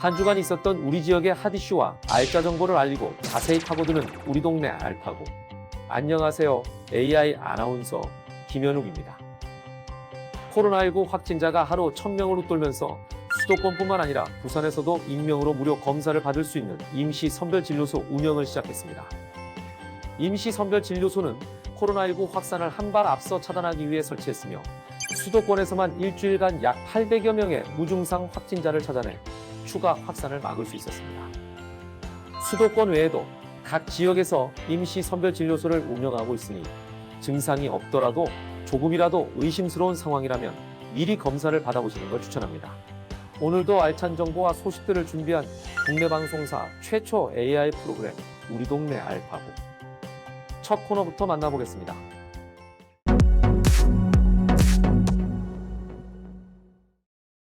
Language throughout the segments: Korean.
한 주간 있었던 우리 지역의 핫 이슈와 알짜 정보를 알리고 자세히 파고드는 우리 동네 알파고. 안녕하세요. AI 아나운서 김현욱입니다. 코로나19 확진자가 하루 1000명을 웃돌면서 수도권뿐만 아니라 부산에서도 익명으로 무료 검사를 받을 수 있는 임시선별진료소 운영을 시작했습니다. 임시선별진료소는 코로나19 확산을 한 발 앞서 차단하기 위해 설치했으며 수도권에서만 일주일간 약 800여 명의 무증상 확진자를 찾아내 추가 확산을 막을 수 있었습니다. 수도권 외에도 각 지역에서 임시선별진료소를 운영하고 있으니 증상이 없더라도 조금이라도 의심스러운 상황이라면 미리 검사를 받아보시는 걸 추천합니다. 오늘도 알찬 정보와 소식들을 준비한 국내 방송사 최초 AI 프로그램 우리 동네 알파고. 첫 코너부터 만나보겠습니다.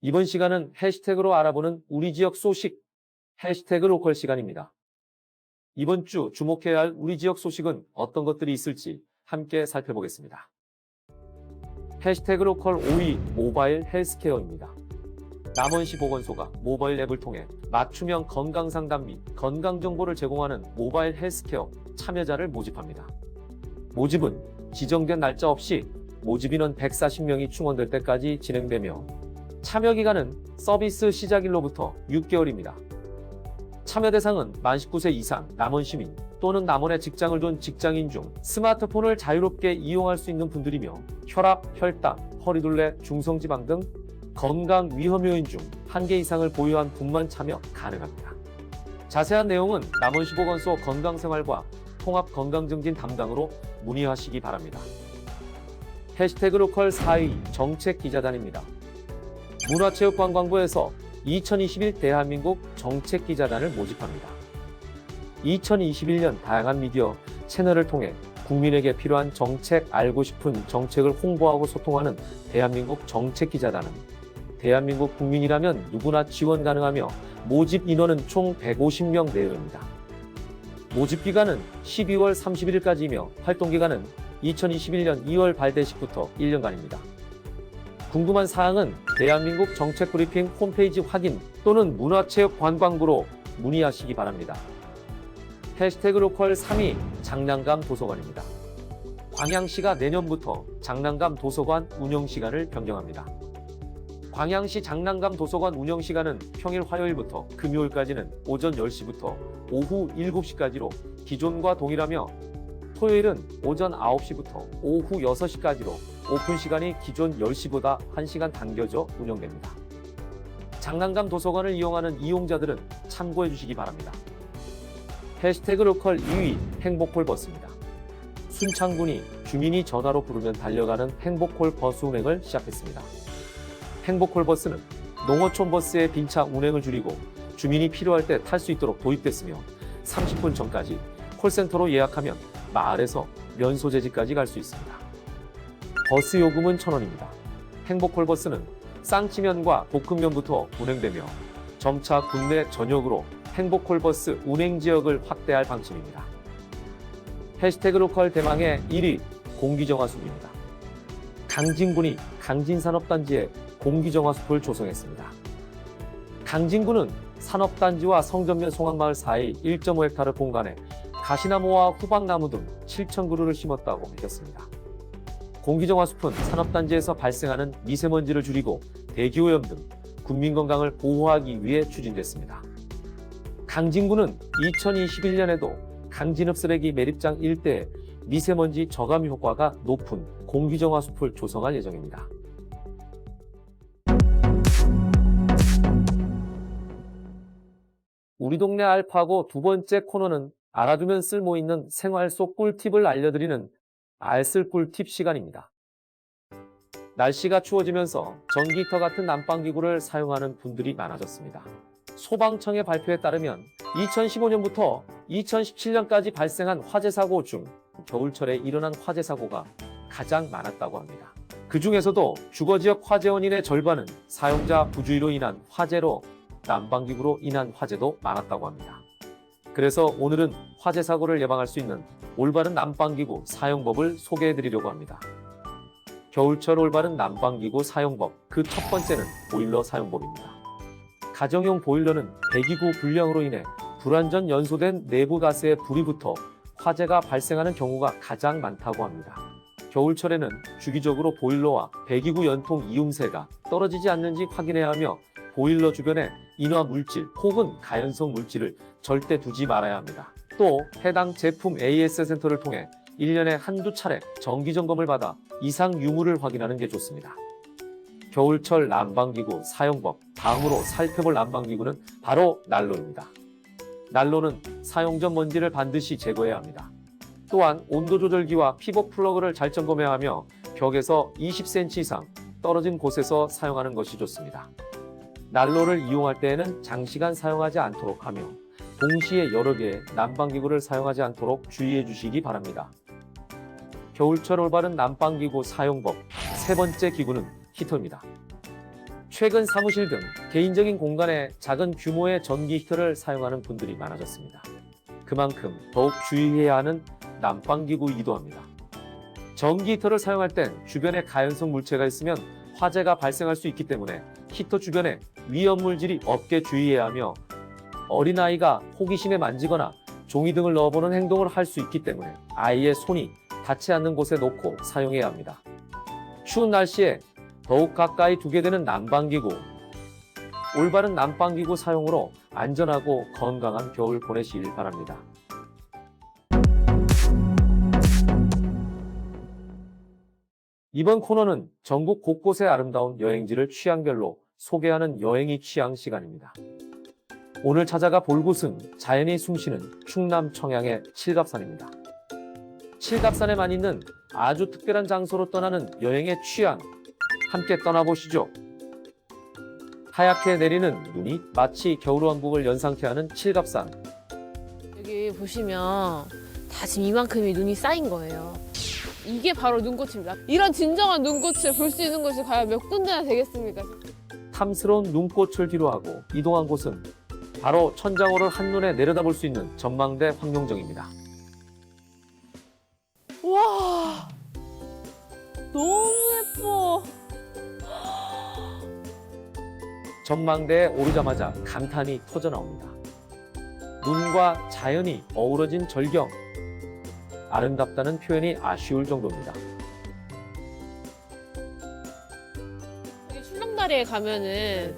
이번 시간은 해시태그로 알아보는 우리 지역 소식, 해시태그 로컬 시간입니다. 이번 주 주목해야 할 우리 지역 소식은 어떤 것들이 있을지 함께 살펴보겠습니다. 해시태그 로컬 5위 모바일 헬스케어입니다. 남원시 보건소가 모바일 앱을 통해 맞춤형 건강상담 및 건강정보를 제공하는 모바일 헬스케어 참여자를 모집합니다. 모집은 지정된 날짜 없이 모집 인원 140명이 충원될 때까지 진행되며 참여 기간은 서비스 시작일로부터 6개월입니다. 참여 대상은 만 19세 이상 남원 시민 또는 남원에 직장을 둔 직장인 중 스마트폰을 자유롭게 이용할 수 있는 분들이며 혈압, 혈당, 허리둘레, 중성지방 등 건강 위험 요인 중 1개 이상을 보유한 분만 참여 가능합니다. 자세한 내용은 남원시 보건소 건강생활과 통합건강증진 담당으로 문의하시기 바랍니다. 해시태그 로컬 4위 정책기자단입니다. 문화체육관광부에서 2021 대한민국 정책기자단을 모집합니다. 2021년 다양한 미디어 채널을 통해 국민에게 필요한 정책, 알고 싶은 정책을 홍보하고 소통하는 대한민국 정책기자단은 대한민국 국민이라면 누구나 지원 가능하며 모집 인원은 총 150명 내외입니다. 모집 기간은 12월 31일까지이며 활동 기간은 2021년 2월 발대식부터 1년간입니다. 궁금한 사항은 대한민국 정책브리핑 홈페이지 확인 또는 문화체육관광부로 문의하시기 바랍니다. 해시태그 로컬 3위 장난감 도서관입니다. 광양시가 내년부터 장난감 도서관 운영시간을 변경합니다. 광양시 장난감 도서관 운영시간은 평일 화요일부터 금요일까지는 오전 10시부터 오후 7시까지로 기존과 동일하며 토요일은 오전 9시부터 오후 6시까지로 오픈 시간이 기존 10시보다 1시간 당겨져 운영됩니다. 장난감 도서관을 이용하는 이용자들은 참고해 주시기 바랍니다. 해시태그 로컬 2위 행복콜 버스입니다. 순창군이 주민이 전화로 부르면 달려가는 행복콜 버스 운행을 시작했습니다. 행복콜 버스는 농어촌 버스의 빈차 운행을 줄이고 주민이 필요할 때 탈 수 있도록 도입됐으며 30분 전까지 콜센터로 예약하면 마을에서 면소재지까지 갈 수 있습니다. 버스 요금은 1,000원입니다. 행복콜 버스는 쌍치면과 볶음면부터 운행되며 점차 국내 전역으로 행복콜 버스 운행 지역을 확대할 방침입니다. 해시태그 로컬 대망의 1위 공기정화숲입니다. 강진군이 강진산업단지에 공기정화숲을 조성했습니다. 강진군은 산업단지와 성전면 송악마을 사이 1.5헥타르 공간에 가시나무와 후박나무 등 7,000그루를 심었다고 밝혔습니다. 공기정화숲은 산업단지에서 발생하는 미세먼지를 줄이고 대기오염 등 국민 건강을 보호하기 위해 추진됐습니다. 강진구는 2021년에도 강진읍 쓰레기 매립장 일대에 미세먼지 저감 효과가 높은 공기정화숲을 조성할 예정입니다. 우리 동네 알파고 두 번째 코너는 알아두면 쓸모있는 생활 속 꿀팁을 알려드리는 알쓸 꿀팁 시간입니다. 날씨가 추워지면서 전기히터 같은 난방기구를 사용하는 분들이 많아졌습니다. 소방청의 발표에 따르면 2015년부터 2017년까지 발생한 화재 사고 중 겨울철에 일어난 화재 사고가 가장 많았다고 합니다. 그 중에서도 주거지역 화재 원인의 절반은 사용자 부주의로 인한 화재로 난방기구로 인한 화재도 많았다고 합니다. 그래서 오늘은 화재 사고를 예방할 수 있는 올바른 난방기구 사용법을 소개해드리려고 합니다. 겨울철 올바른 난방기구 사용법, 그 첫 번째는 보일러 사용법입니다. 가정용 보일러는 배기구 불량으로 인해 불완전 연소된 내부 가스에 불이 붙어 화재가 발생하는 경우가 가장 많다고 합니다. 겨울철에는 주기적으로 보일러와 배기구 연통 이음새가 떨어지지 않는지 확인해야 하며 보일러 주변에 인화 물질 혹은 가연성 물질을 절대 두지 말아야 합니다. 또 해당 제품 AS 센터를 통해 1년에 한두 차례 정기 점검을 받아 이상 유무를 확인하는 게 좋습니다. 겨울철 난방기구 사용법, 다음으로 살펴볼 난방기구는 바로 난로입니다. 난로는 사용 전 먼지를 반드시 제거해야 합니다. 또한 온도 조절기와 피복 플러그를 잘 점검해야 하며 벽에서 20cm 이상 떨어진 곳에서 사용하는 것이 좋습니다. 난로를 이용할 때에는 장시간 사용하지 않도록 하며 동시에 여러 개의 난방기구를 사용하지 않도록 주의해 주시기 바랍니다. 겨울철 올바른 난방기구 사용법 세 번째 기구는 히터입니다. 최근 사무실 등 개인적인 공간에 작은 규모의 전기 히터를 사용하는 분들이 많아졌습니다. 그만큼 더욱 주의해야 하는 난방기구이기도 합니다. 전기 히터를 사용할 땐 주변에 가연성 물체가 있으면 화재가 발생할 수 있기 때문에 히터 주변에 위험물질이 없게 주의해야 하며 어린아이가 호기심에 만지거나 종이 등을 넣어보는 행동을 할 수 있기 때문에 아이의 손이 닿지 않는 곳에 놓고 사용해야 합니다. 추운 날씨에 더욱 가까이 두게 되는 난방기구. 올바른 난방기구 사용으로 안전하고 건강한 겨울 보내시길 바랍니다. 이번 코너는 전국 곳곳의 아름다운 여행지를 취향별로 소개하는 여행이 취향 시간입니다. 오늘 찾아가 볼 곳은 자연이 숨쉬는 충남 청양의 칠갑산입니다. 칠갑산에만 있는 아주 특별한 장소로 떠나는 여행의 취향, 함께 떠나보시죠. 하얗게 내리는 눈이 마치 겨울왕국을 연상케 하는 칠갑산. 여기 보시면 다 지금 이만큼의 눈이 쌓인 거예요. 이게 바로 눈꽃입니다. 이런 진정한 눈꽃을 볼 수 있는 곳이 과연 몇 군데나 되겠습니까? 탐스러운 눈꽃을 뒤로하고 이동한 곳은 바로 천장호를 한눈에 내려다볼 수 있는 전망대 황룡정입니다. 와, 너무 예뻐. 전망대에 오르자마자 감탄이 터져나옵니다. 눈과 자연이 어우러진 절경. 아름답다는 표현이 아쉬울 정도입니다. 여기 출렁다리에 가면은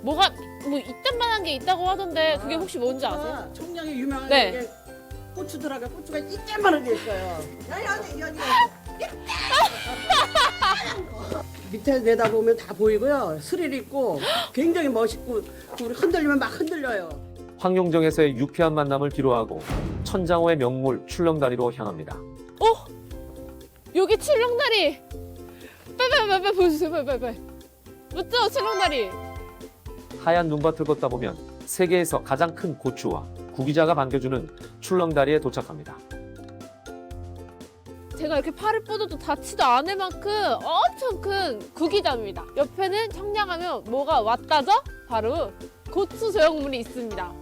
뭐가 뭐 이딴만한 게 있다고 하던데 그게 혹시 뭔지 아세요? 청량이 유명한 네. 게 고추들하고 고추가 이때만한 게 있어요. 여기 밑에 내다보면 다 보이고요. 스릴 있고 굉장히 멋있고 우리 흔들리면 막 흔들려요. 황룡정에서의 유쾌한 만남을 뒤로하고 천장호의 명물 출렁다리로 향합니다. 여기 출렁다리. 빨리 보여주세요. 빨리. 맞죠? 출렁다리. 하얀 눈밭을 걷다 보면 세계에서 가장 큰 고추와 구기자가 반겨주는 출렁다리에 도착합니다. 제가 이렇게 팔을 뻗어도 닿지도 않을 만큼 엄청 큰 구기자입니다. 옆에는 청량하면 뭐가 왔다죠? 바로 고추 저염물이 있습니다.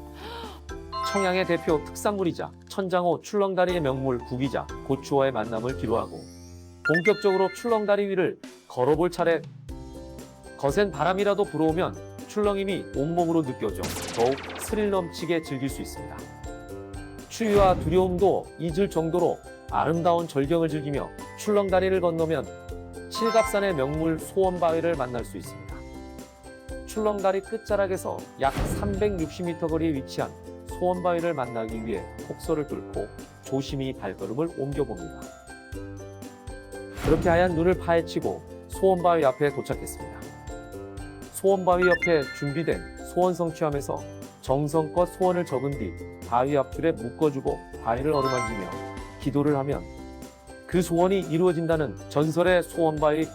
청양의 대표 특산물이자 천장호 출렁다리의 명물 구기자 고추와의 만남을 뒤로하고 본격적으로 출렁다리 위를 걸어볼 차례. 거센 바람이라도 불어오면 출렁임이 온몸으로 느껴져 더욱 스릴 넘치게 즐길 수 있습니다. 추위와 두려움도 잊을 정도로 아름다운 절경을 즐기며 출렁다리를 건너면 칠갑산의 명물 소원바위를 만날 수 있습니다. 출렁다리 끝자락에서 약 360m 거리에 위치한 소원바위를 만나기 위해 폭설을 뚫고 조심히 발걸음을 옮겨봅니다. 그렇게 하얀 눈을 파헤치고 소원바위 앞에 도착했습니다. 소원바위 옆에 준비된 소원 성취하면서 정성껏 소원을 적은 뒤 바위 앞줄에 묶어주고 바위를 어루만지며 기도를 하면 그 소원이 이루어진다는 전설의 소원바위.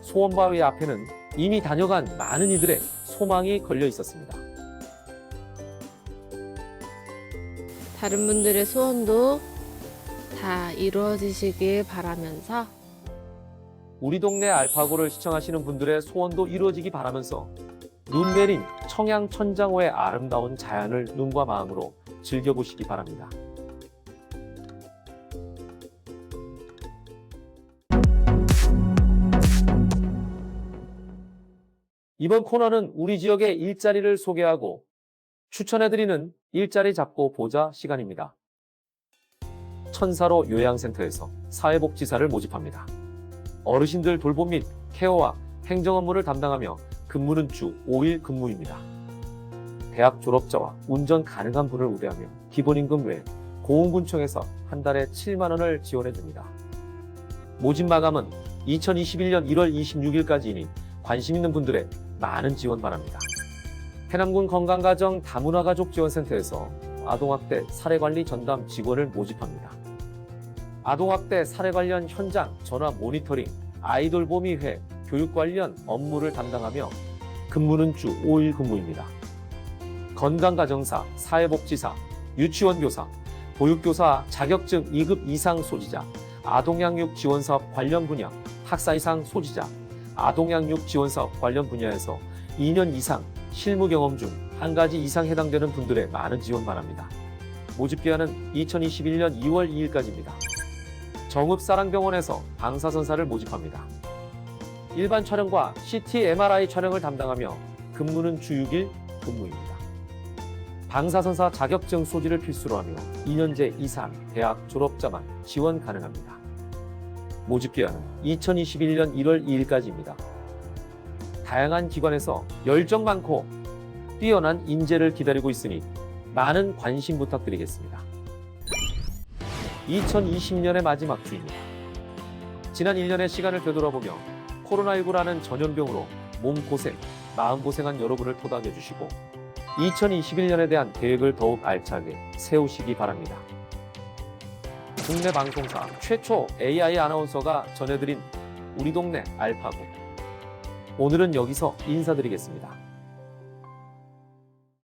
소원바위 앞에는 이미 다녀간 많은 이들의 소망이 걸려 있었습니다. 다른 분들의 소원도 다 이루어지시길 바라면서 우리 동네 알파고를 시청하시는 분들의 소원도 이루어지기 바라면서 눈 내린 청양 천장호의 아름다운 자연을 눈과 마음으로 즐겨보시기 바랍니다. 이번 코너는 우리 지역의 일자리를 소개하고 추천해드리는 일자리 잡고 보자 시간입니다. 천사로 요양센터에서 사회복지사를 모집합니다. 어르신들 돌봄 및 케어와 행정 업무를 담당하며 근무는 주 5일 근무입니다. 대학 졸업자와 운전 가능한 분을 우대하며 기본임금 외 고용군청에서 한 달에 7만 원을 지원해줍니다. 모집 마감은 2021년 1월 26일까지이니 관심 있는 분들의 많은 지원 바랍니다. 해남군 건강가정 다문화가족지원센터에서 아동학대 사례관리 전담 직원을 모집합니다. 아동학대 사례 관련 현장 전화 모니터링, 아이돌보미회, 교육 관련 업무를 담당하며 근무는 주 5일 근무입니다. 건강가정사, 사회복지사, 유치원교사, 보육교사 자격증 2급 이상 소지자, 아동양육 지원사업 관련 분야, 학사 이상 소지자, 아동양육 지원사업 관련 분야에서 2년 이상 실무 경험 중 한 가지 이상 해당되는 분들의 많은 지원 바랍니다. 모집기한은 2021년 2월 2일까지입니다. 정읍사랑병원에서 방사선사를 모집합니다. 일반 촬영과 CT, MRI 촬영을 담당하며 근무는 주 6일 근무입니다. 방사선사 자격증 소지를 필수로 하며 2년제 이상 대학 졸업자만 지원 가능합니다. 모집기한은 2021년 1월 2일까지입니다. 다양한 기관에서 열정 많고 뛰어난 인재를 기다리고 있으니 많은 관심 부탁드리겠습니다. 2020년의 마지막 주입니다. 지난 1년의 시간을 되돌아보며 코로나19라는 전염병으로 몸고생, 마음고생한 여러분을 토닥여 주시고 2021년에 대한 계획을 더욱 알차게 세우시기 바랍니다. 국내 방송사 최초 AI 아나운서가 전해드린 우리 동네 알파고. 오늘은 여기서 인사드리겠습니다.